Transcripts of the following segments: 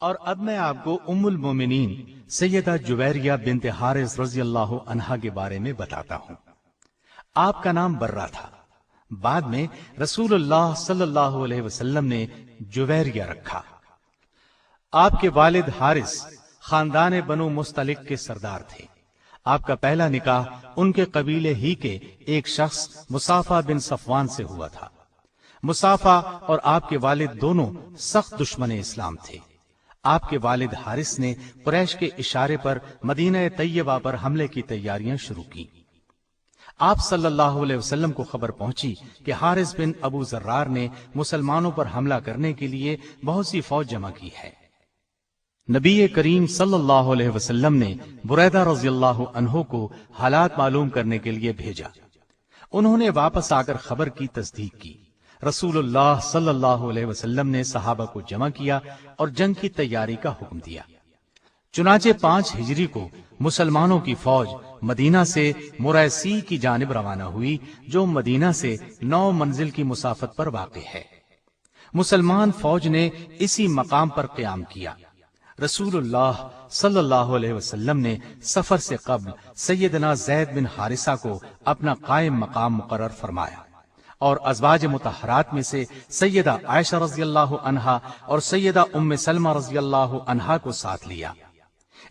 اور اب میں آپ کو ام المومنین سیدہ جویریہ بنت حارث رضی اللہ عنہا کے بارے میں بتاتا ہوں۔ آپ کا نام برہ تھا، بعد میں رسول اللہ صلی اللہ علیہ وسلم نے جویریہ رکھا۔ آپ کے والد حارث خاندان بنو مستلق کے سردار تھے۔ آپ کا پہلا نکاح ان کے قبیلے ہی کے ایک شخص مصافہ بن صفوان سے ہوا تھا۔ مصافہ اور آپ کے والد دونوں سخت دشمن اسلام تھے۔ آپ کے والد حارث نے قریش کے اشارے پر مدینہ طیبہ پر حملے کی تیاریاں شروع کی۔ آپ صلی اللہ علیہ وسلم کو خبر پہنچی کہ حارث بن ابو ذرار نے مسلمانوں پر حملہ کرنے کے لیے بہت سی فوج جمع کی ہے۔ نبی کریم صلی اللہ علیہ وسلم نے بریدہ رضی اللہ عنہ کو حالات معلوم کرنے کے لیے بھیجا۔ انہوں نے واپس آ کر خبر کی تصدیق کی۔ رسول اللہ صلی اللہ علیہ وسلم نے صحابہ کو جمع کیا اور جنگ کی تیاری کا حکم دیا۔ چنانچہ 5 ہجری کو مسلمانوں کی فوج مدینہ سے مریسی کی جانب روانہ ہوئی، جو مدینہ سے 9 منزل کی مسافت پر واقع ہے۔ مسلمان فوج نے اسی مقام پر قیام کیا۔ رسول اللہ صلی اللہ علیہ وسلم نے سفر سے قبل سیدنا زید بن حارثہ کو اپنا قائم مقام مقرر فرمایا اور ازواج مطہرات میں سے سیدہ عائشہ رضی اللہ عنہا اور سیدہ ام سلمہ رضی اللہ عنہا کو ساتھ لیا۔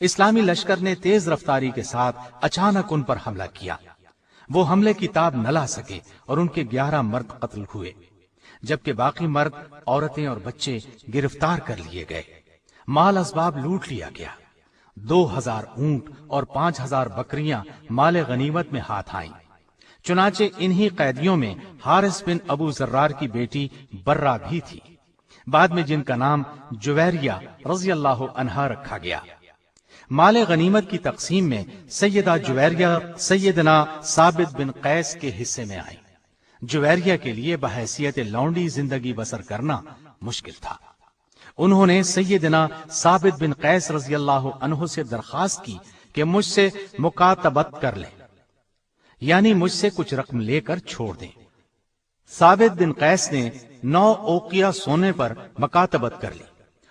اسلامی لشکر نے تیز رفتاری کے ساتھ اچانک ان پر حملہ کیا۔ وہ حملے کی تاب نہ لا سکے اور ان کے 11 مرد قتل ہوئے، جبکہ باقی مرد، عورتیں اور بچے گرفتار کر لیے گئے۔ مال اسباب لوٹ لیا گیا۔ 2000 اونٹ اور 5000 بکریاں مال غنیمت میں ہاتھ آئیں۔ چنانچہ انہی قیدیوں میں حارث بن ابو ذرار کی بیٹی برہ بھی تھی، بعد میں جن کا نام جویریہ رضی اللہ عنہا رکھا گیا۔ مال غنیمت کی تقسیم میں سیدہ جویریہ سیدنا ثابت بن قیس کے حصے میں آئی۔ جویریہ کے لیے بحیثیت لونڈی زندگی بسر کرنا مشکل تھا۔ انہوں نے سیدنا ثابت بن قیس رضی اللہ عنہ سے درخواست کی کہ مجھ سے مکاتبت کر لیں، یعنی مجھ سے کچھ رقم لے کر چھوڑ دیں۔ ثابت بن قیس نے 9 اوقیہ سونے پر مکاتبت کر لی۔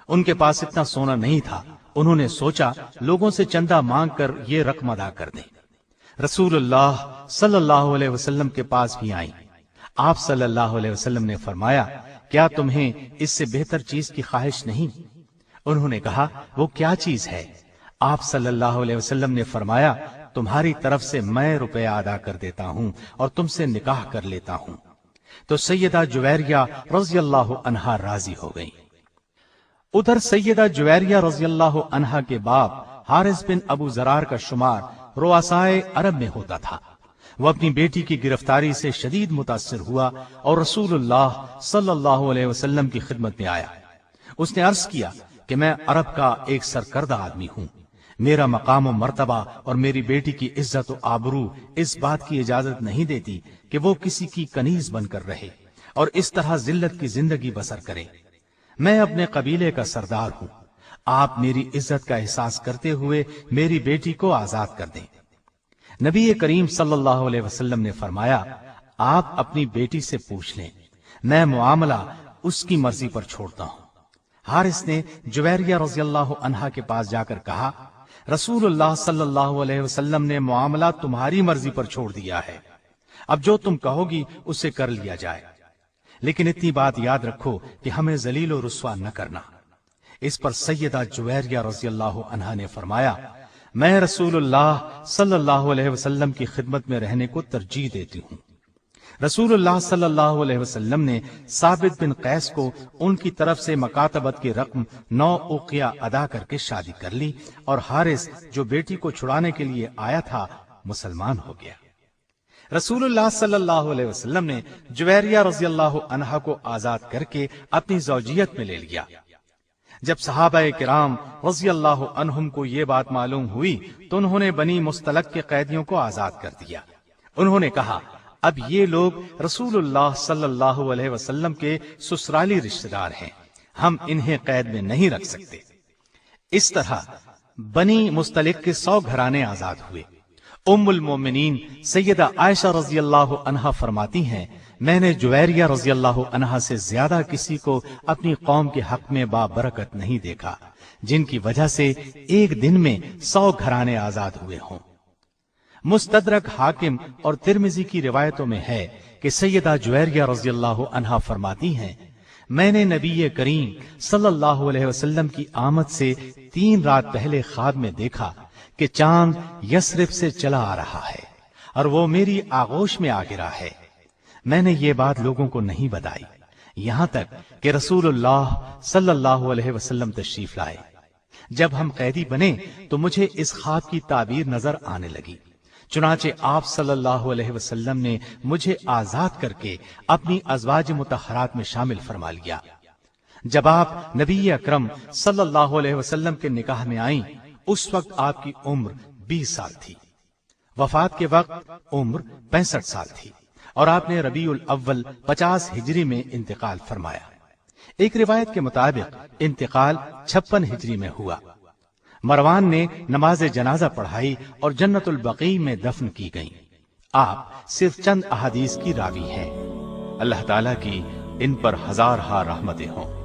ان کے پاس اتنا سونا نہیں تھا۔ انہوں نے سوچا لوگوں سے چندہ مانگ کر یہ رقم ادا کر دیں۔ رسول اللہ صلی اللہ علیہ وسلم کے پاس بھی آئیں۔ آپ صلی اللہ علیہ وسلم نے فرمایا، کیا تمہیں اس سے بہتر چیز کی خواہش نہیں؟ انہوں نے کہا، وہ کیا چیز ہے؟ آپ صلی اللہ علیہ وسلم نے فرمایا، تمہاری طرف سے میں روپیہ ادا کر دیتا ہوں اور تم سے نکاح کر لیتا ہوں۔ تو سیدہ جویریہ رضی اللہ عنہا راضی ہو گئی۔ ادھر سیدہ جویریہ رضی اللہ عنہا کے باپ حارث بن ابو ذرار کا شمار رؤسائے عرب میں ہوتا تھا۔ وہ اپنی بیٹی کی گرفتاری سے شدید متاثر ہوا اور رسول اللہ صلی اللہ علیہ وسلم کی خدمت میں آیا۔ اس نے عرض کیا کہ میں عرب کا ایک سرکردہ آدمی ہوں۔ میرا مقام و مرتبہ اور میری بیٹی کی عزت و آبرو اس بات کی اجازت نہیں دیتی کہ وہ کسی کی کنیز بن کر رہے اور اس طرح ذلت کی زندگی بسر کرے۔ میں اپنے قبیلے کا سردار ہوں۔ آپ میری عزت کا احساس کرتے ہوئے میری بیٹی کو آزاد کر دیں۔ نبی کریم صلی اللہ علیہ وسلم نے فرمایا، آپ اپنی بیٹی سے پوچھ لیں، میں معاملہ اس کی مرضی پر چھوڑتا ہوں۔ حارث نے جویریہ رضی اللہ عنہا کے پاس جا کر کہا، رسول اللہ صلی اللہ علیہ وسلم نے معاملہ تمہاری مرضی پر چھوڑ دیا ہے، اب جو تم کہو گی اسے کر لیا جائے، لیکن اتنی بات یاد رکھو کہ ہمیں ذلیل و رسوا نہ کرنا۔ اس پر سیدہ جویریہ رضی اللہ عنہا نے فرمایا، میں رسول اللہ صلی اللہ علیہ وسلم کی خدمت میں رہنے کو ترجیح دیتی ہوں۔ رسول اللہ صلی اللہ علیہ وسلم نے ثابت بن قیس کو ان کی طرف سے مکاتبت کی رقم 9 اوقیہ ادا کر کے شادی کر لی اور حارث جو بیٹی کو چھڑانے کے لیے آیا تھا مسلمان ہو گیا۔ رسول اللہ صلی اللہ علیہ وسلم نے جویریہ رضی اللہ عنہا کو آزاد کر کے اپنی زوجیت میں لے لیا۔ جب صحابہ کرام رضی اللہ عنہم کو یہ بات معلوم ہوئی تو انہوں نے بنی مستلق کے قیدیوں کو آزاد کر دیا۔ انہوں نے کہا، اب یہ لوگ رسول اللہ صلی اللہ علیہ وسلم کے سسرالی رشتہ دار ہیں، ہم انہیں قید میں نہیں رکھ سکتے۔ اس طرح بنی مستلق کے 100 گھرانے آزاد ہوئے۔ ام المومنین سیدہ عائشہ رضی اللہ عنہا فرماتی ہیں، میں نے جویریہ رضی اللہ عنہا سے زیادہ کسی کو اپنی قوم کے حق میں بابرکت نہیں دیکھا جن کی وجہ سے ایک دن میں 100 گھرانے آزاد ہوئے ہوں۔ مستدرک حاکم اور ترمذی کی روایتوں میں ہے کہ سیدہ جویریہ رضی اللہ عنہا فرماتی ہیں، میں نے نبی کریم صلی اللہ علیہ وسلم کی آمد سے 3 رات پہلے خواب میں دیکھا کہ چاند یثرب سے چلا آ رہا ہے اور وہ میری آغوش میں آ گرا ہے۔ میں نے یہ بات لوگوں کو نہیں بتائی یہاں تک کہ رسول اللہ صلی اللہ علیہ وسلم تشریف لائے۔ جب ہم قیدی بنے تو مجھے اس خواب کی تعبیر نظر آنے لگی، چنانچہ آپ صلی اللہ علیہ وسلم نے مجھے آزاد کر کے اپنی ازواج مطہرات میں شامل فرما لیا۔ جب آپ نبی اکرم صلی اللہ علیہ وسلم کے نکاح میں آئیں اس وقت آپ کی عمر 20 سال تھی، وفات کے وقت عمر 65 سال تھی اور آپ نے ربیع الاول 50 ہجری میں انتقال فرمایا۔ ایک روایت کے مطابق انتقال 56 ہجری میں ہوا۔ مروان نے نماز جنازہ پڑھائی اور جنت البقیع میں دفن کی گئیں۔ آپ صرف چند احادیث کی راوی ہیں۔ اللہ تعالیٰ کی ان پر ہزارہا رحمتیں ہوں۔